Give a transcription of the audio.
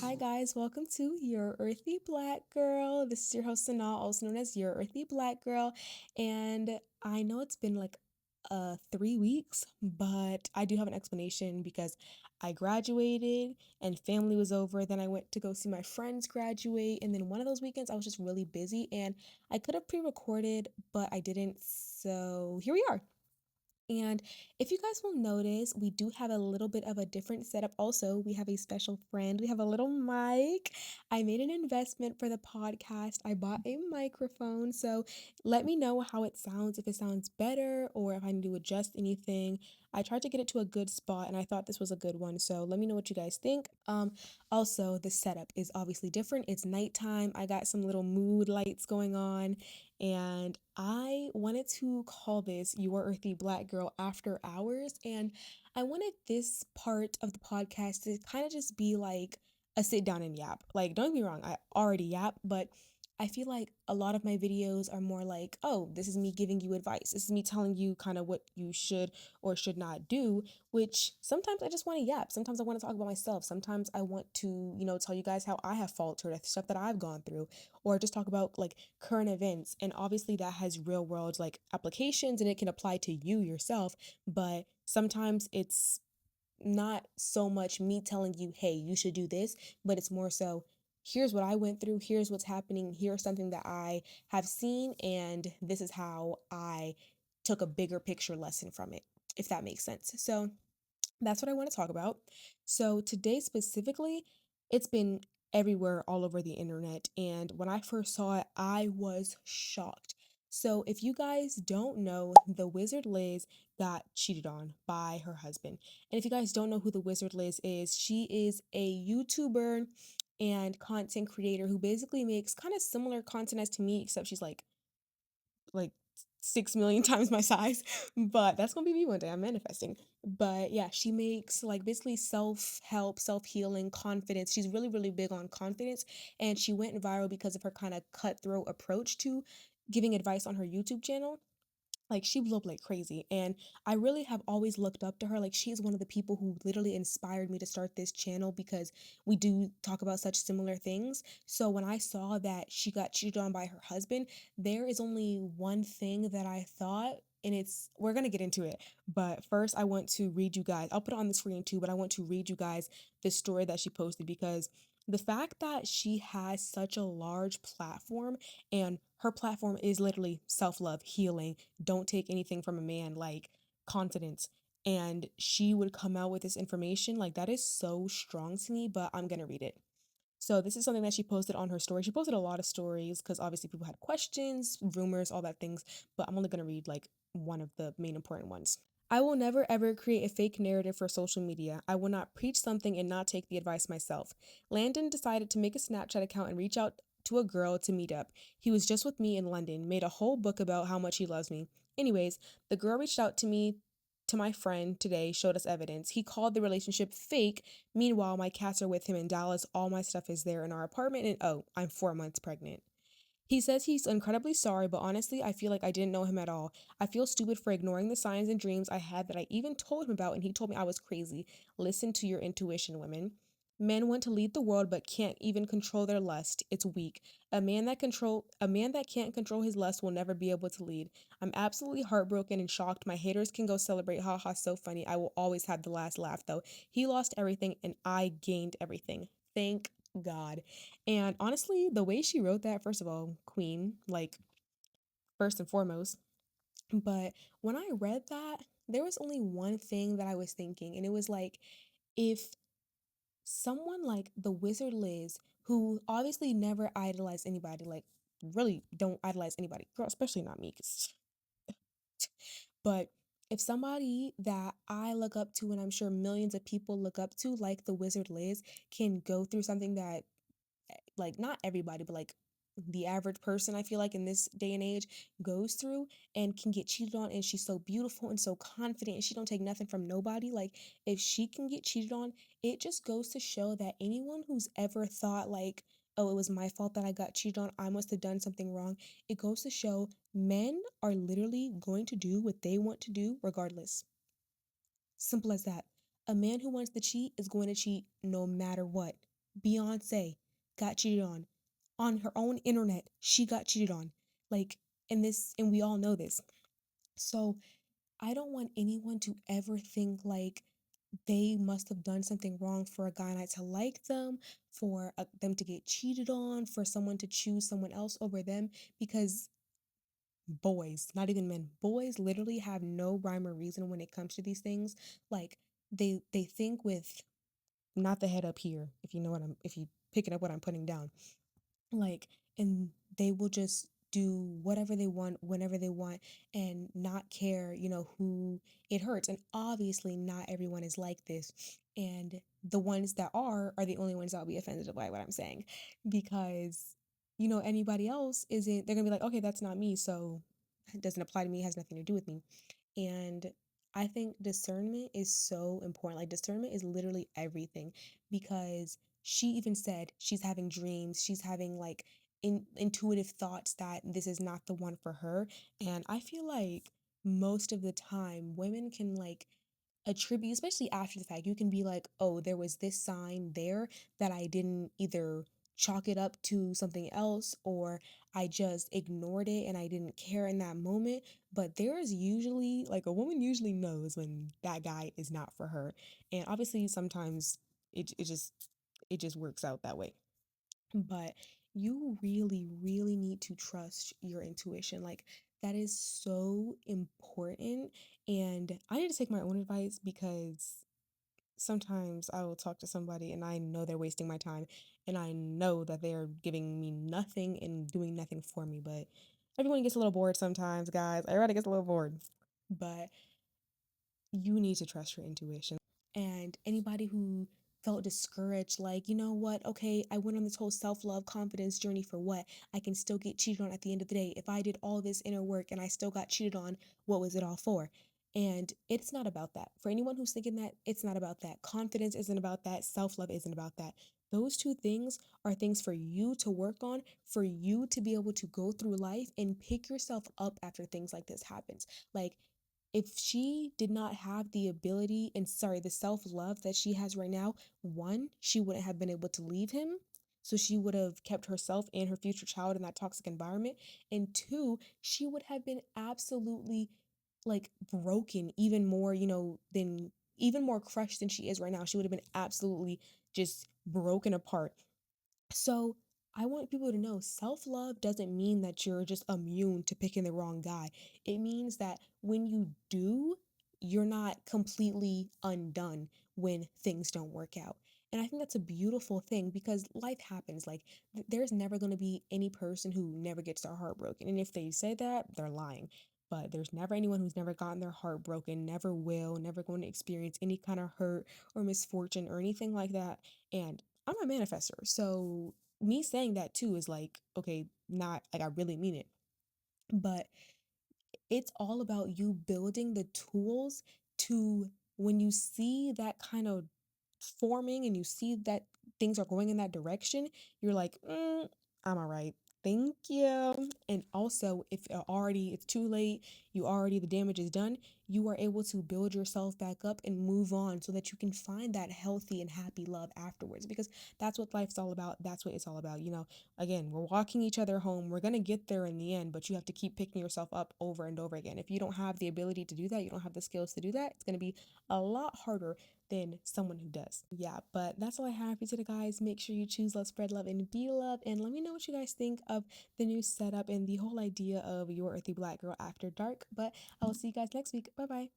Hi guys, welcome to Your Earthy Black Girl. This is your host Sanaa, also known as Your Earthy Black Girl. And I know it's been like 3 weeks, but I do have an explanation because I graduated and family was over. Then I went to go see my friends graduate, and then one of those weekends I was just really busy and I could have pre-recorded, but I didn't. So here we are. And if you guys will notice, we do have a little bit of a different setup. Also, we have a special friend. We have a little mic. I made an investment for the podcast. I bought a microphone. So let me know how it sounds, if it sounds better or if I need to adjust anything. I tried to get it to a good spot and I thought this was a good one. So let me know what you guys think. Also, the setup is obviously different. It's nighttime. I got some little mood lights going on. And I wanted to call this Your Earthy Black Girl After Hours. And I wanted this part of the podcast to kind of just be like a sit down and yap. Like, don't get me wrong, I already yap, but I feel like a lot of my videos are more like, oh, this is me giving you advice. This is me telling you kind of what you should or should not do, which sometimes I just want to yap. Sometimes I want to talk about myself. Sometimes I want to, tell you guys how I have faltered, stuff that I've gone through, or just talk about like current events. And obviously that has real world like applications and it can apply to you yourself, but sometimes it's not so much me telling you, hey, you should do this, but it's more so, here's what I went through, here's what's happening, here's something that I have seen, and this is how I took a bigger picture lesson from it, if that makes sense. So that's what I want to talk about. So, today specifically, it's been everywhere all over the internet. And when I first saw it, I was shocked. So, if you guys don't know, the Wizard Liz got cheated on by her husband. And if you guys don't know who the Wizard Liz is, she is a YouTuber and content creator who basically makes kind of similar content as to me, except she's like 6 million times my size, but that's gonna be me one day. I'm manifesting. But yeah, she makes like basically self-help, self-healing, confidence. She's really, really big on confidence, and she went viral because of her kind of cutthroat approach to giving advice on her YouTube channel. Like, she blew up like crazy, and I really have always looked up to her. Like, she's one of the people who literally inspired me to start this channel because we do talk about such similar things. So when I saw that she got cheated on by her husband, there is only one thing that I thought, and it's, we're gonna get into it, but first I want to read you guys, I'll put it on the screen too, but I want to read you guys the story that she posted, because the fact that she has such a large platform, and her platform is literally self-love, healing, don't take anything from a man, like confidence, and she would come out with this information, like that is so strong to me. But I'm gonna read it. So this is something that she posted on her story. She posted a lot of stories because obviously people had questions, rumors, all that things, but I'm only gonna read like one of the main important ones. I will never ever create a fake narrative for social media. I will not preach something and not take the advice myself. Landon decided to make a Snapchat account and reach out to a girl to meet up. He was just with me in London, made a whole book about how much he loves me. Anyways, the girl reached out to me, to my friend today, showed us evidence. He called the relationship fake. Meanwhile, my cats are with him in Dallas. All my stuff is there in our apartment, and oh, I'm 4 months pregnant. He says he's incredibly sorry, but honestly, I feel like I didn't know him at all. I feel stupid for ignoring the signs and dreams I had that I even told him about, and he told me I was crazy. Listen to your intuition, women. Men want to lead the world but can't even control their lust. It's weak. A man that can't control his lust will never be able to lead. I'm absolutely heartbroken and shocked. My haters can go celebrate. Ha ha, so funny. I will always have the last laugh though. He lost everything and I gained everything. Thank God. And honestly, the way she wrote that, first of all, queen, like first and foremost. But when I read that, there was only one thing that I was thinking, and it was like, if someone like the Wizard Liz, who obviously never idolized anybody, like really don't idolize anybody, girl, especially not me, 'cause but if somebody that I look up to, and I'm sure millions of people look up to, like the Wizard Liz, can go through something that like not everybody, but like the average person, I feel like in this day and age goes through, and can get cheated on, and she's so beautiful and so confident and she don't take nothing from nobody. Like, if she can get cheated on, it just goes to show that anyone who's ever thought like, oh, it was my fault that I got cheated on, I must have done something wrong, it goes to show men are literally going to do what they want to do regardless. Simple as that. A man who wants to cheat is going to cheat no matter what. Beyonce got cheated on her own internet. She got cheated on. Like, and we all know this. So I don't want anyone to ever think like they must have done something wrong for a guy not to like them, for them to get cheated on, for someone to choose someone else over them, because boys, not even men, boys literally have no rhyme or reason when it comes to these things. Like they think with not the head up here, if you picking up what I'm putting down, like, and they will just do whatever they want whenever they want and not care, who it hurts. And obviously not everyone is like this, and the ones that are the only ones that will be offended by what I'm saying, because anybody else isn't, they're gonna be like, okay, that's not me, so it doesn't apply to me, it has nothing to do with me. And I think discernment is so important. Like, discernment is literally everything, because she even said she's having dreams, she's having like intuitive thoughts that this is not the one for her. And I feel like most of the time women can like attribute, especially after the fact, you can be like, oh, there was this sign there that I didn't either chalk it up to something else, or I just ignored it and I didn't care in that moment. But there's usually like a woman usually knows when that guy is not for her. And obviously sometimes it just works out that way. But you really, really need to trust your intuition. Like, that is so important. And I need to take my own advice, because sometimes I will talk to somebody and I know they're wasting my time and I know that they're giving me nothing and doing nothing for me. But everyone gets a little bored sometimes, guys. Everybody gets a little bored. But you need to trust your intuition. And anybody who felt discouraged, like, you know what, okay, I went on this whole self-love confidence journey for what? I can still get cheated on at the end of the day. If I did all this inner work and I still got cheated on, what was it all for? And it's not about that. For anyone who's thinking that, it's not about that. Confidence isn't about that. Self-love isn't about that. Those two things are things for you to work on, for you to be able to go through life and pick yourself up after things like this happens. Like, if she did not have the ability and sorry, the self-love that she has right now, one, she wouldn't have been able to leave him. So she would have kept herself and her future child in that toxic environment. And two, she would have been absolutely like broken even more, than even more crushed than she is right now. She would have been absolutely just broken apart. So I want people to know self-love doesn't mean that you're just immune to picking the wrong guy. It means that when you do, you're not completely undone when things don't work out. And I think that's a beautiful thing, because life happens. Like, there's never going to be any person who never gets their heart broken. And if they say that, they're lying. But there's never anyone who's never gotten their heart broken, never will, never going to experience any kind of hurt or misfortune or anything like that. And I'm a manifester. So me saying that too is like, okay, not like I really mean it. But it's all about you building the tools to, when you see that kind of forming and you see that things are going in that direction, you're like, I'm all right. Thank you. And also, if it's too late, the damage is done, you are able to build yourself back up and move on so that you can find that healthy and happy love afterwards, because that's what life's all about. That's what it's all about. Again, we're walking each other home. We're going to get there in the end, but you have to keep picking yourself up over and over again. If you don't have the ability to do that, you don't have the skills to do that, it's going to be a lot harder than someone who does. Yeah, but that's all I have for you today, guys. Make sure you choose love, spread love, and be love. And let me know what you guys think of the new setup and the whole idea of your earthy black girl after dark. But I will see you guys next week. Bye bye.